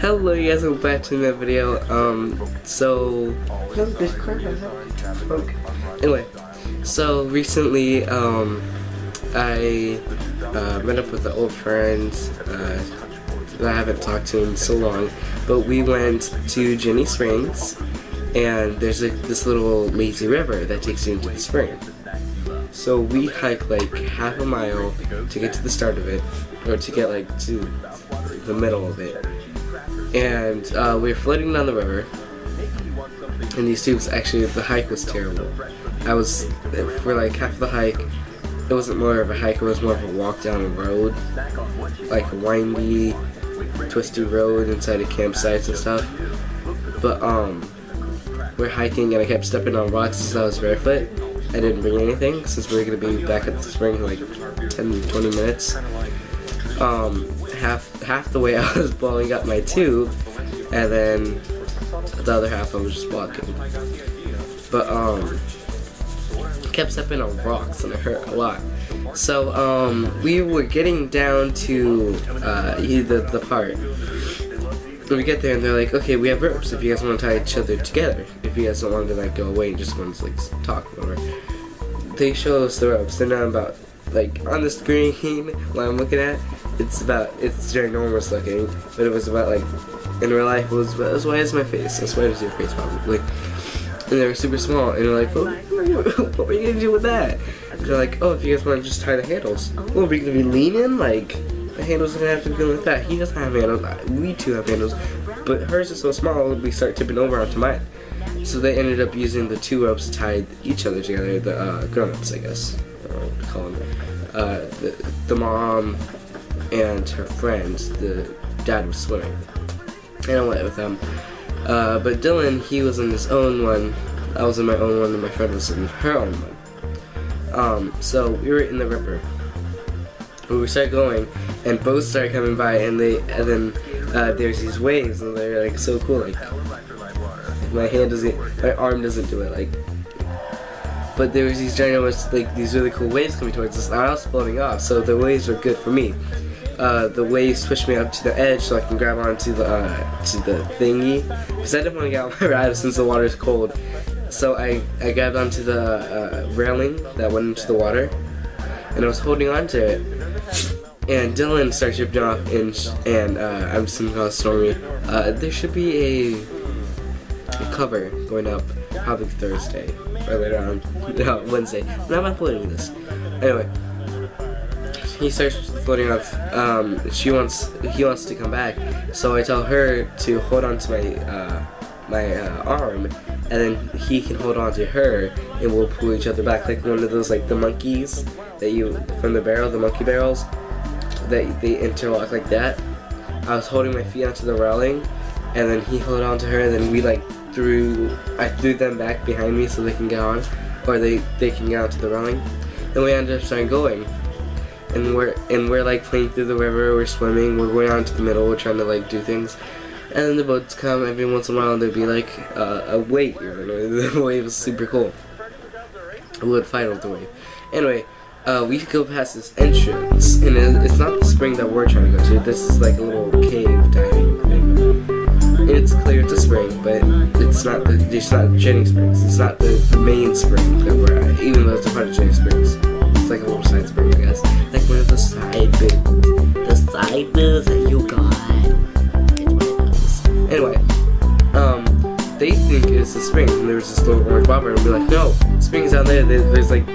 Hello, you guys, welcome back to another video. Anyway, so recently, I met up with an old friend that I haven't talked to in so long, but we went to Jenny Springs, and there's this little lazy river that takes you into the spring. So we hiked like half a mile to get to the start of it, or to get like to the middle of it. And we were floating down the river, and these tubes, actually the hike was terrible. For like half the hike, it wasn't more of a hike, it was more of a walk down a road, like a windy, twisty road inside of campsites and stuff. But we're hiking and I kept stepping on rocks since I was barefoot. I didn't bring anything since we were going to be back at the spring in like 10-20 minutes. Half the way I was blowing up my tube, and then the other half I was just walking. But kept stepping on rocks and it hurt a lot. So we were getting down to the part. When we get there and they're like, okay, we have ropes if you guys want to tie each other together. If you guys don't want to like go away and just want to like talk or whatever. They show us the ropes. They're not about like on the screen what I'm looking at. It's ginormous looking, but it was about like in real life it was about as wide as my face, as wide as your face probably. And they were super small, and they're like, what were you gonna do with that? And they're like, oh, if you guys want to just tie the handles. Well, we're gonna be leaning, like the handles are gonna have to go like that. He doesn't have handles. We two have handles, but hers is so small we start tipping over onto mine. So they ended up using the two ropes to tie each other together. The grown-ups, I guess, I don't know what to call them. The mom and her friends. The dad was swimming, and I went with them. But Dylan, he was in his own one. I was in my own one, and my friend was in her own one. So we were in the river. We started going, and boats started coming by, and then there's these waves, and they're like so cool. Like my arm doesn't do it. Like, but there was these ginormous, like these really cool waves coming towards us. And I was floating off, so the waves were good for me. The waves pushed me up to the edge so I can grab onto the thingy, because I didn't want to get out my ride since the water's cold. So I grabbed onto the railing that went into the water, and I was holding onto it. And Dylan starts ripping off, and I'm just gonna call it Stormy. There should be a cover going up probably Thursday or later on, no, Wednesday. Now I'm uploading this. Anyway. He starts floating off. He wants to come back, so I tell her to hold on to my arm, and then he can hold on to her, and we'll pull each other back like one of those like the monkeys that you from the barrel, the monkey barrels, that they interlock like that. I was holding my feet onto the railing, and then he held on to her, and then we like I threw them back behind me so they can get on, or they can get onto the railing. Then we ended up starting going. And we're like playing through the river, we're swimming, we're going out to the middle, we're trying to like do things. And then the boats come every once in a while, and there'd be like a wave. The wave was super cool. We would fight with the wave. Anyway, we go past this entrance, and it's not the spring that we're trying to go to. This is like a little cave diving thing. It's clear, it's a spring, but it's not Jenny Springs. It's not the main spring that we're at, even though it's a part of Jenny Springs. It's like a little side spring, I guess. Like one of the side booths. The side booths that you got. It's one of those. Anyway, they think it's the spring, and there's this little orange bobber, and we're like, no, the spring's out there. There's like,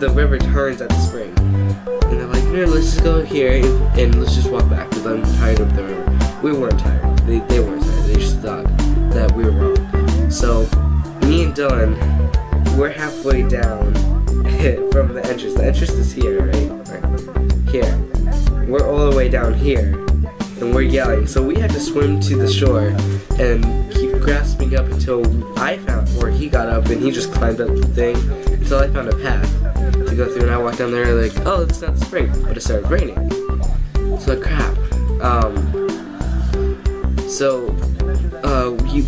the river turns at the spring. And they're like, no, let's just go here, and let's just walk back, because I'm tired of the river. We weren't tired. They weren't tired. They just thought that we were wrong. So, me and Dylan, we're halfway down from the entrance. The entrance is here, right? Here. We're all the way down here, and we're yelling. So we had to swim to the shore and keep grasping up until I found where he got up, and he just climbed up the thing until I found a path to go through. And I walked down there like, oh, it's not spring, but it started raining. So crap.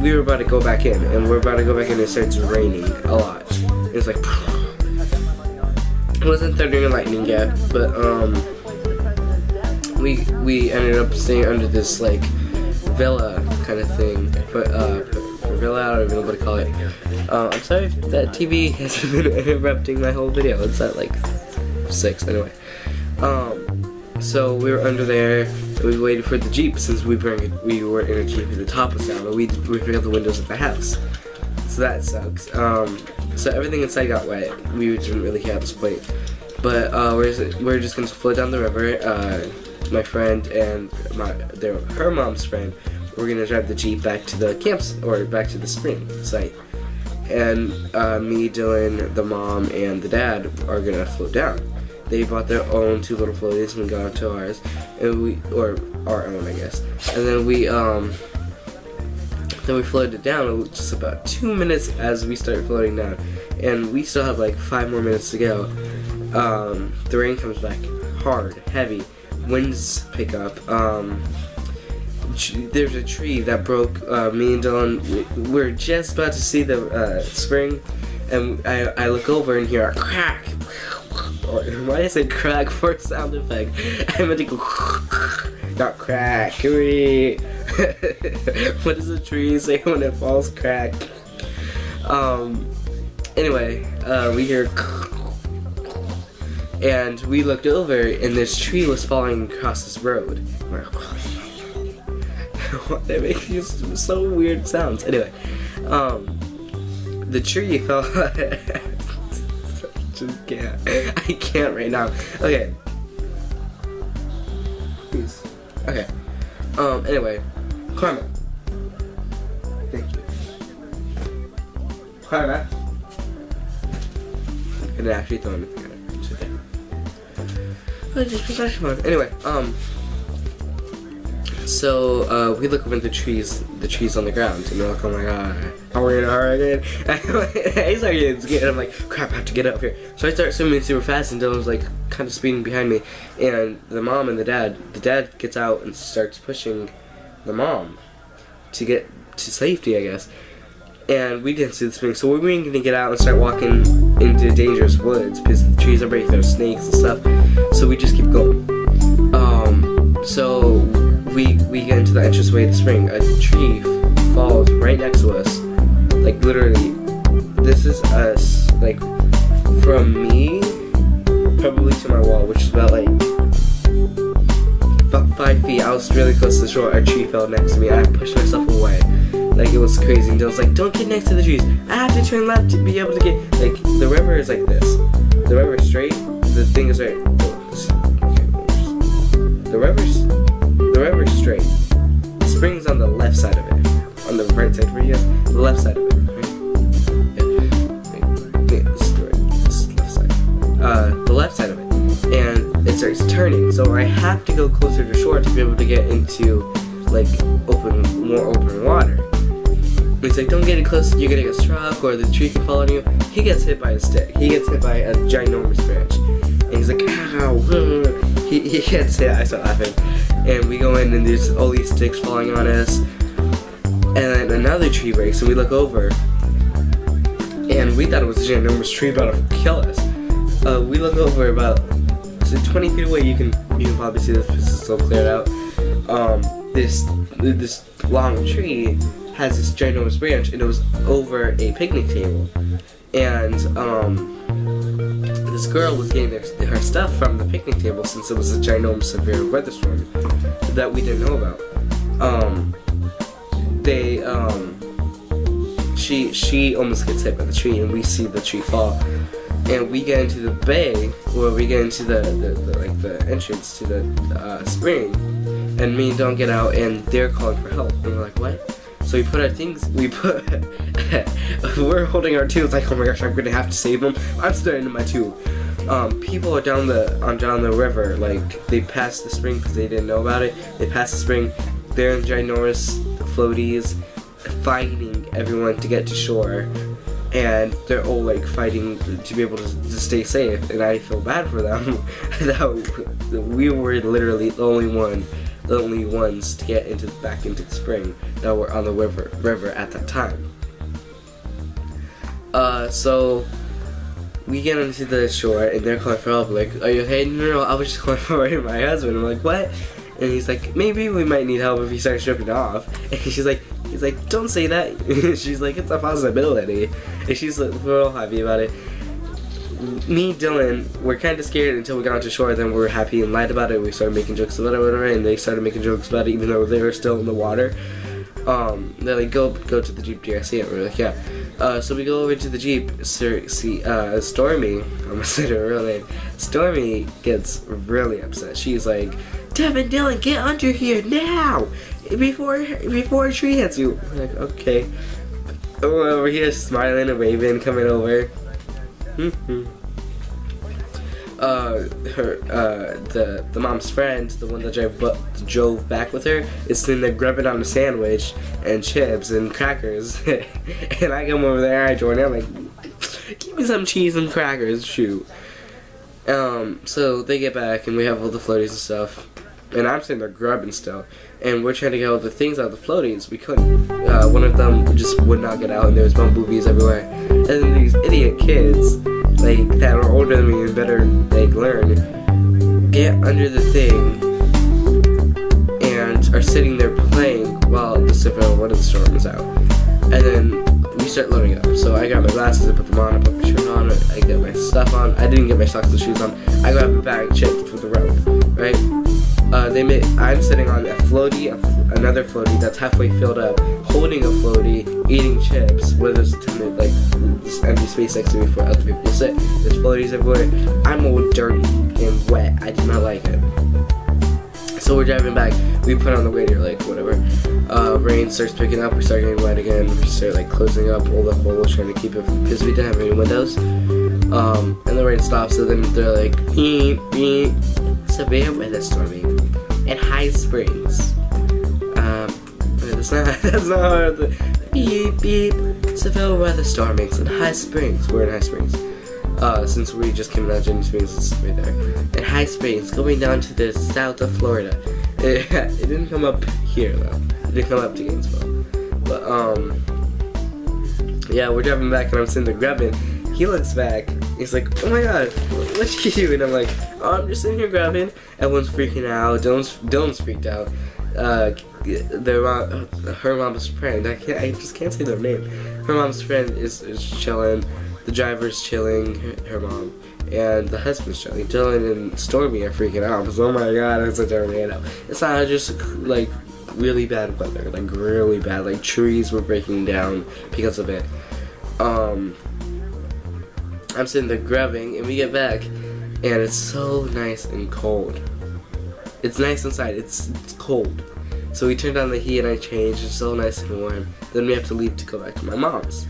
We were about to go back in, and it starts raining a lot. It's like. It wasn't thunder and lightning yet, but we ended up staying under this like villa kind of thing, but villa, I don't even know what to call it. I'm sorry if that TV has been interrupting my whole video. It's at like 6 anyway. So we were under there. We waited for the Jeep since we were in a Jeep and the top was down, but we forgot the windows of the house. So that sucks. So everything inside got wet. We didn't really care at this point. But we're just gonna float down the river. My friend and her mom's friend, we're gonna drive the Jeep back to the camps or back to the spring site. And me, Dylan, the mom, and the dad are gonna float down. They bought their own 2 little floaties and we got onto ours, and our own, I guess. And then we floated down. It was just about 2 minutes as we started floating down, and we still have like 5 more minutes to go. The rain comes back hard, heavy. Winds pick up. There's a tree that broke. Me and Dylan, we're just about to see the spring, and I look over and hear a crack. Or, why did I say crack for a sound effect? I meant to go not crack. What does a tree say when it falls? Crack. Anyway, we hear, and we looked over, and this tree was falling across this road. That makes these so weird sounds. Anyway, the tree fell. Just can't. I can't right now. Okay. Please. Okay. Anyway, Karma. Thank you. Karma. And actually throw anything at it. It's okay. Just possession mode. Anyway, so we look over at the trees on the ground, and we're like, oh my god, are we in a hurricane? I start getting scared. I'm like, crap, I have to get up here. So I start swimming super fast, and Dylan's like kind of speeding behind me, and the mom and the dad gets out and starts pushing the mom to get to safety, I guess. And we didn't see the spring, so we were going to get out and start walking into dangerous woods because the trees are breaking, there's snakes and stuff. So we just keep going. So we get into the entranceway of the spring. A tree falls right next to us. Like literally, this is us. Like from me, probably to my wall, which is about 5 feet. I was really close to the shore. A tree fell next to me. I pushed myself away. Like it was crazy. And Dylan's like, "Don't get next to the trees. I have to turn left to be able to get." Like the river is like this. The river is straight. The thing is right. The river's straight. The spring's on the left side of it. On the right side for you, the left side of it. Right? Yeah, this is the right. This is the left side. The left side of it, and it starts turning. So I have to go closer to shore to be able to get into like more open water. He's like, "Don't get it close. You're gonna get struck, or the tree can fall on you." He gets hit by a stick. He gets hit by a ginormous branch, and he's like, "Ow!" He gets hit. I start laughing. And we go in, and there's all these sticks falling on us. And then another tree breaks, and we look over. And we thought it was a ginormous tree about to kill us. We look over about 20 feet away. You can probably see this because it's still cleared out. This long tree has this ginormous branch, and it was over a picnic table. And this girl was getting her stuff from the picnic table since it was a ginormous severe weather storm that we didn't know about. She almost gets hit by the tree, and we see the tree fall. And we get into the bay, where we get into the entrance to the spring, and me and Don get out, and they're calling for help, and we're like, what? So we put our things, we're holding our tubes like, oh my gosh, I'm gonna have to save them. I'm staring into my tube. People are down the river, like, they passed the spring because they didn't know about it. They passed the spring, they're in ginormous floaties, fighting everyone to get to shore. And they're all like fighting to be able to stay safe, and I feel bad for them. That we were literally the only ones to get back into the spring that were on the river at that time. So we get onto the shore, and they're calling for help. Like, are you okay? No, I was just calling for my husband. I'm like, what? And he's like, maybe we might need help if he starts stripping off. And he's like, don't say that. She's like, it's a possibility. And she's like, we're all happy about it. Me, Dylan, we're kind of scared until we got onto shore. Then we were happy and lied about it. We started making jokes about it, whatever, and they started making jokes about it, even though they were still in the water. They're like, go to the Jeep, do you see it? We're like, yeah. So we go over to the Jeep. Stormy, I'm gonna say her real name. Stormy gets really upset. She's like, Devon, Dylan, get under here now, before a tree hits you. We're like, okay. We're over here smiling and waving, coming over. The mom's friend, the one that drove back with her, is sitting there grubbing on a sandwich and chips and crackers. And I come over there, I join in, I'm like, give me some cheese and crackers, shoot. So they get back and we have all the floaties and stuff. And I'm sitting there grubbing still. And we're trying to get all the things out of the floaties. We couldn't. One of them just would not get out, and there was bumblebees everywhere. And then these idiot kids, like, that are older than me and better, like, learn, get under the thing and are sitting there playing while the severe weather storm is out. And then we start loading up. So I got my glasses, I put them on, I put my shirt on, I get my stuff on. I didn't get my socks and shoes on. I grab a bag of chips with the rope, right? I'm sitting on a floaty, another floaty that's halfway filled up, holding a floaty, eating chips, where there's like this empty space next to me for other people to sit. There's floaties everywhere. I'm all dirty and wet. I do not like it. So we're driving back. We put on the radio, like whatever. Rain starts picking up. We start getting wet again. We start like closing up all the holes, trying to keep it because we didn't have any windows. And the rain stops. So then they're like, beep beep. Severe weather storming in High Springs. That's not how the beep beep. Severe weather stormings in High Springs. We're in High Springs. Since we just came out of Jenny Springs, it's right there. In High Springs, going down to the south of Florida. It didn't come up here though. It didn't come up to Gainesville. But yeah, we're driving back and I'm sitting there grabbing. He looks back. He's like, oh my god, what you do? And I'm like, oh, I'm just sitting here grabbing. Everyone's freaking out. Dylan's freaked out. Her mom's friend. I just can't say their name. Her mom's friend is chilling. The driver's chilling. Her mom. And the husband's chilling. Dylan and Stormy are freaking out because, oh my god, it's a tornado. It's not just like really bad weather. Like really bad. Like trees were breaking down because of it. I'm sitting there grabbing, and we get back, and it's so nice and cold. It's nice inside. It's cold. So we turned on the heat, and I changed. It's so nice and warm. Then we have to leave to go back to my mom's.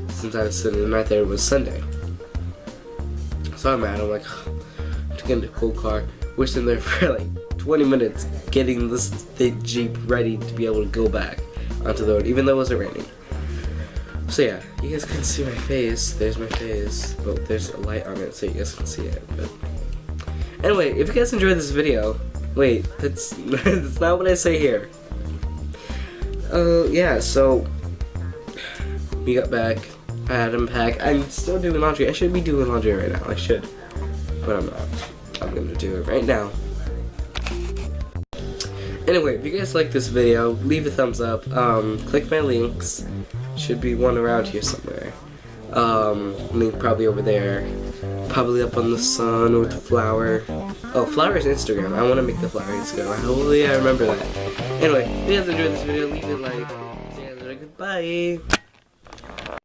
Since I was sitting the night there, it was Sunday. So I'm mad. I'm like, to get in the cold car. We're sitting there for like 20 minutes, getting this thick Jeep ready to be able to go back onto the road, even though it wasn't raining. So yeah, you guys can see my face. There's my face. Well, there's a light on it so you guys can see it. But anyway, if you guys enjoyed this video, wait, that's not what I say here. Yeah, so we got back. I had to unpack. I'm still doing laundry. I should be doing laundry right now. I should, but I'm not. I'm gonna do it right now. Anyway, if you guys like this video, leave a thumbs up. Click my links. Should be one around here somewhere. Link probably over there. Probably up on the sun or the flower. Oh, flower is Instagram. I want to make the flower Instagram. Hopefully I remember that. Anyway, if you guys enjoyed this video, leave a like. And goodbye.